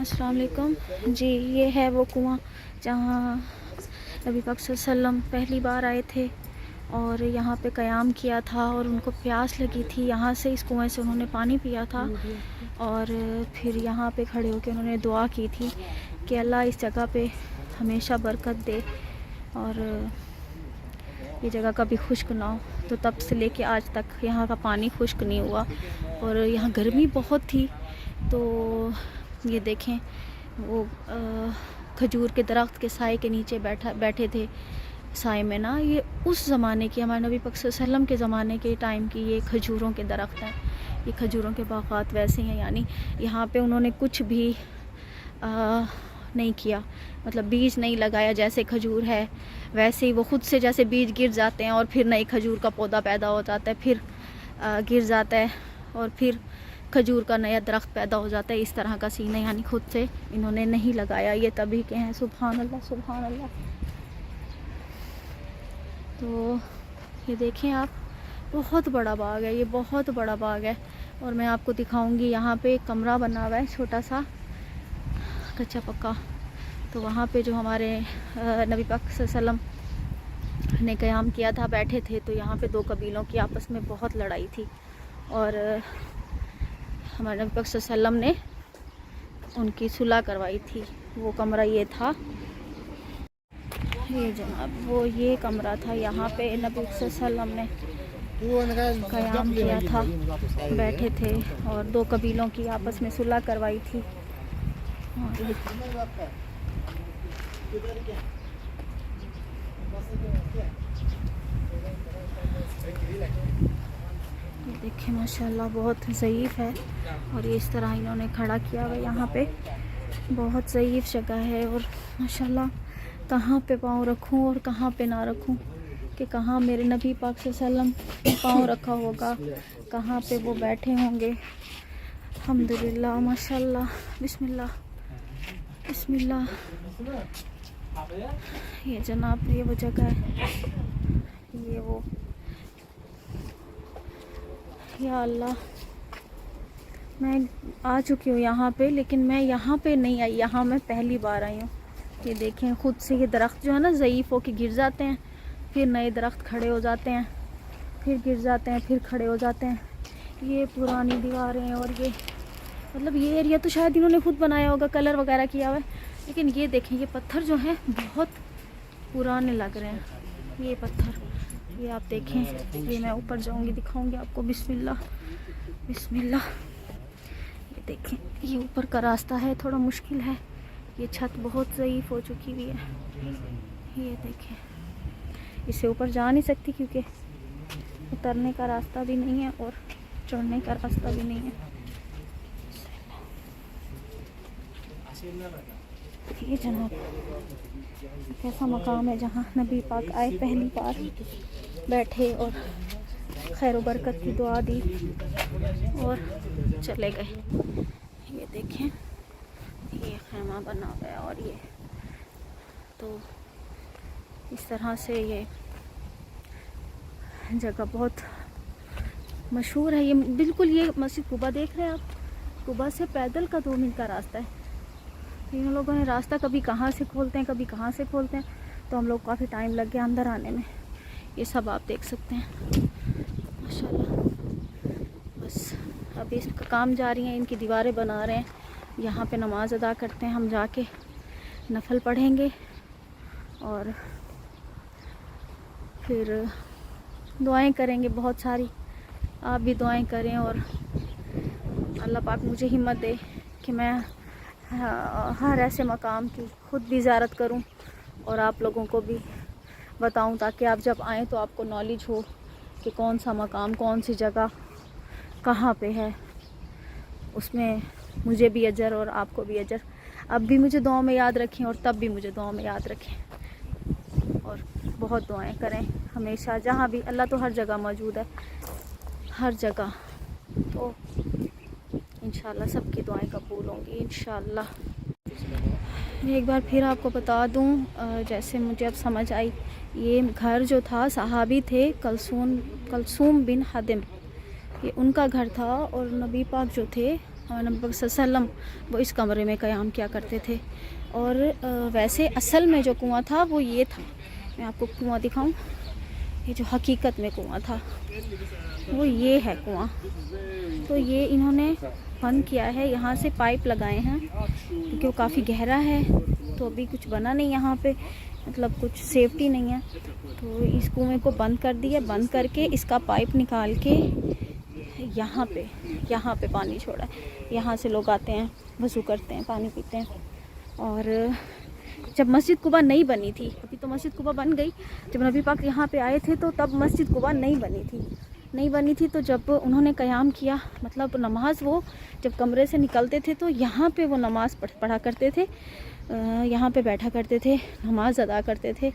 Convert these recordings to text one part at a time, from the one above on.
अस्सलाम वालेकुम जी। ये है वो कुआं जहाँ नबी पाक सल्लल्लाहु पहली बार आए थे और यहाँ पे क़याम किया था और उनको प्यास लगी थी। यहाँ से इस कुएं से उन्होंने पानी पिया था और फिर यहाँ पे खड़े होकर उन्होंने दुआ की थी कि अल्लाह इस जगह पे हमेशा बरकत दे और ये जगह कभी खुश्क ना हो। तो तब से लेके आज तक यहाँ का पानी खुश्क नहीं हुआ और यहाँ गर्मी बहुत थी। तो ये देखें वो खजूर के दरख्त के साए के नीचे बैठे थे साए में ना। ये उस ज़माने की हमारे नबी पाक सल्लल्लाहु अलैहि वसल्लम के ज़माने के टाइम की ये खजूरों के दरख्त हैं। ये खजूरों के बाग़ात वैसे हैं, यानी यहाँ पे उन्होंने कुछ भी नहीं किया, मतलब बीज नहीं लगाया। जैसे खजूर है वैसे ही वो खुद से जैसे बीज गिर जाते हैं और फिर नई खजूर का पौधा पैदा हो जाता है, फिर गिर जाता है और फिर खजूर का नया दरख्त पैदा हो जाता है। इस तरह का सीन है, यानी खुद से इन्होंने नहीं लगाया। ये तभी के हैं। सुभान अल्लाह सुभान अल्लाह। तो ये देखें आप, बहुत बड़ा बाग है, ये बहुत बड़ा बाग है। और मैं आपको दिखाऊंगी, यहाँ पे एक कमरा बना हुआ है छोटा सा कच्चा पक्का। तो वहाँ पे जो हमारे नबी पाक सल्लल्लाहु अलैहि वसल्लम ने क़याम किया था, बैठे थे, तो यहाँ पे दो कबीलों की आपस में बहुत लड़ाई थी और हमारे नबी पाक सल्लल्लाहु अलैहि वसल्लम ने उनकी सुलह करवाई थी। वो कमरा ये था, ये जनाब वो ये कमरा था। यहाँ पे नबी पाक सल्लल्लाहु अलैहि वसल्लम ने क़याम किया था, बैठे थे और दो कबीलों की आपस में सुलह करवाई थी। ये देखिए माशाल्लाह बहुत ज़ईफ़ है और ये इस तरह इन्होंने खड़ा किया हुआ है। यहाँ पे बहुत ज़ईफ़ जगह है और माशाल्लाह कहाँ पे पाँव रखूँ और कहाँ पे ना रखूँ, कि कहाँ मेरे नबी पाक सल्लल्लाहु अलैहि वसल्लम पाँव रखा होगा, कहाँ पे वो बैठे होंगे। अल्हम्दुलिल्लाह माशाल्लाह। बिस्मिल्लाह बिस्मिल्लाह। ये जनाब ये वो जगह है, ये वो, या अल्लाह। मैं आ चुकी हूँ यहाँ पे, लेकिन मैं यहाँ पे नहीं आई, यहाँ मैं पहली बार आई हूँ। ये देखें खुद से ये दरख्त जो है ना ज़ईफ़ होके गिर जाते हैं, फिर नए दरख्त खड़े हो जाते हैं, फिर गिर जाते हैं, फिर खड़े हो जाते हैं। ये पुरानी दीवारें हैं और ये मतलब ये एरिया तो शायद इन्होंने खुद बनाया होगा, कलर वगैरह किया हुआ है। लेकिन ये देखें ये पत्थर जो हैं बहुत पुराने लग रहे हैं। ये पत्थर, ये आप देखें, ये मैं ऊपर जाऊंगी दिखाऊंगी आपको। बिस्मिल्लाह बिस्मिल्लाह। ये देखें ये ऊपर का रास्ता है, थोड़ा मुश्किल है। ये छत बहुत ज़ईफ़ हो चुकी हुई है। ये देखें, इससे ऊपर जा नहीं सकती क्योंकि उतरने का रास्ता भी नहीं है और चढ़ने का रास्ता भी नहीं है। ये जनाब कैसा मकाम है जहाँ नबी पाक आए, पहली बार बैठे और खैर व बरकत की दुआ दी और चले गए। ये देखें ये खैमा बना हुआ है और ये तो इस तरह से ये जगह बहुत मशहूर है। ये बिल्कुल ये मस्जिद कुबा देख रहे हैं आप, कुबा से पैदल का 2 मिनट का रास्ता है। इन लोगों ने रास्ता कभी कहाँ से खोलते हैं, कभी कहाँ से खोलते हैं, तो हम लोग काफ़ी टाइम लग गया अंदर आने में। ये सब आप देख सकते हैं माशाल्लाह। बस अभी इसका काम जारी है, इनकी दीवारें बना रहे हैं। यहाँ पे नमाज़ अदा करते हैं हम, जाके नफल पढ़ेंगे और फिर दुआएं करेंगे बहुत सारी। आप भी दुआएं करें और अल्लाह पाक मुझे हिम्मत दे कि मैं हर ऐसे मकाम की खुद भी ज़ियारत करूं और आप लोगों को भी बताऊं, ताकि आप जब आएँ तो आपको नॉलेज हो कि कौन सा मकाम, कौन सी जगह कहाँ पे है। उसमें मुझे भी अजर और आपको भी अजर। अब भी मुझे दुआ में याद रखें और तब भी मुझे दुआ में याद रखें और बहुत दुआएं करें हमेशा। जहाँ भी, अल्लाह तो हर जगह मौजूद है, हर जगह। तो इंशाल्लाह सबकी दुआएं कबूल होंगी इंशाल्लाह। मैं एक बार फिर आपको बता दूं, जैसे मुझे अब समझ आई, ये घर जो था सहाबी थे कलसूम बिन हदिम, ये उनका घर था और नबी पाक जो थे हमारे नबी पाक सल्लल्लाहु अलैहि वसल्लम वो इस कमरे में क़याम किया करते थे। और वैसे असल में जो कुआं था वो ये था, मैं आपको कुआं दिखाऊं, ये जो हकीकत में कुआं था वो ये है कुआं। तो ये इन्होंने बंद किया है, यहाँ से पाइप लगाए हैं क्योंकि वो काफ़ी गहरा है, तो अभी कुछ बना नहीं यहाँ पे, मतलब कुछ सेफ्टी नहीं है, तो इस कुएं को बंद कर दिया। बंद करके इसका पाइप निकाल के यहाँ पे पानी छोड़ा है। यहाँ से लोग आते हैं, वज़ू करते हैं, पानी पीते हैं। और जब मस्जिद कुबा नहीं बनी थी, अभी तो मस्जिद कुबा बन गई, जब नबी पाक यहाँ पे आए थे तो तब मस्जिद कुबा नहीं बनी थी। तो जब उन्होंने क़याम किया, मतलब नमाज, वो जब कमरे से निकलते थे तो यहाँ पे वो नमाज़ पढ़ा करते थे, यहाँ पे बैठा करते थे, नमाज अदा करते थे।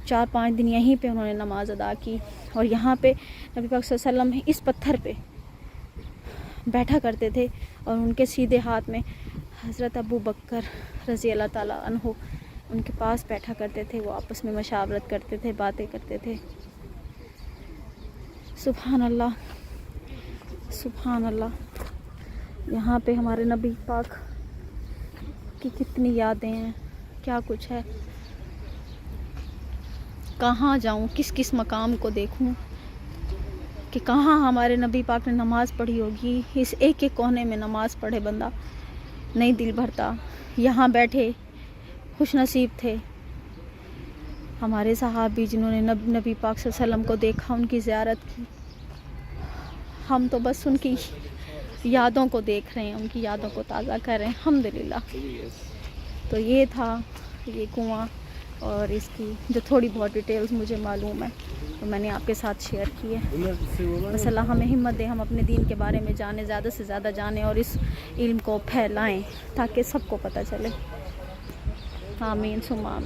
4-5 दिन यहीं पे उन्होंने नमाज अदा की। और यहाँ पे नबी पाक सल्लल्लाहु अलैहि वसल्लम इस पत्थर पे बैठा करते थे और उनके सीधे हाथ में हज़रत अबू बकर रज़ी अल्लाह ताला अन्हु उनके पास बैठा करते थे। वो आपस में मशावरत करते थे, बातें करते थे। सुभान अल्लाह, सुभान अल्लाह। यहाँ पे हमारे नबी पाक की कितनी यादें हैं, क्या कुछ है। कहाँ जाऊँ, किस किस मकाम को देखूँ कि कहाँ हमारे नबी पाक ने नमाज़ पढ़ी होगी। इस एक एक कोने में नमाज़ पढ़े बंदा नहीं दिल भरता। यहाँ बैठे खुश नसीब थे हमारे सहाबी जिन्होंने नबी पाक सल्लल्लाहु अलैहि वसल्लम को देखा, उनकी ज़ियारत की। हम तो बस उनकी यादों को देख रहे हैं, उनकी यादों को ताज़ा कर रहे हैं, अल्हम्दुलिल्लाह। तो ये था ये कुआं, और इसकी जो थोड़ी बहुत डिटेल्स मुझे मालूम है तो मैंने आपके साथ शेयर की है। बस अल्लाह हमें हिम्मत दे, हम अपने दीन के बारे में जानें, ज़्यादा से ज़्यादा जानें और इस इल्म को फैलाएं ताकि सबको पता चले। आमीन सुम्मा आमीन।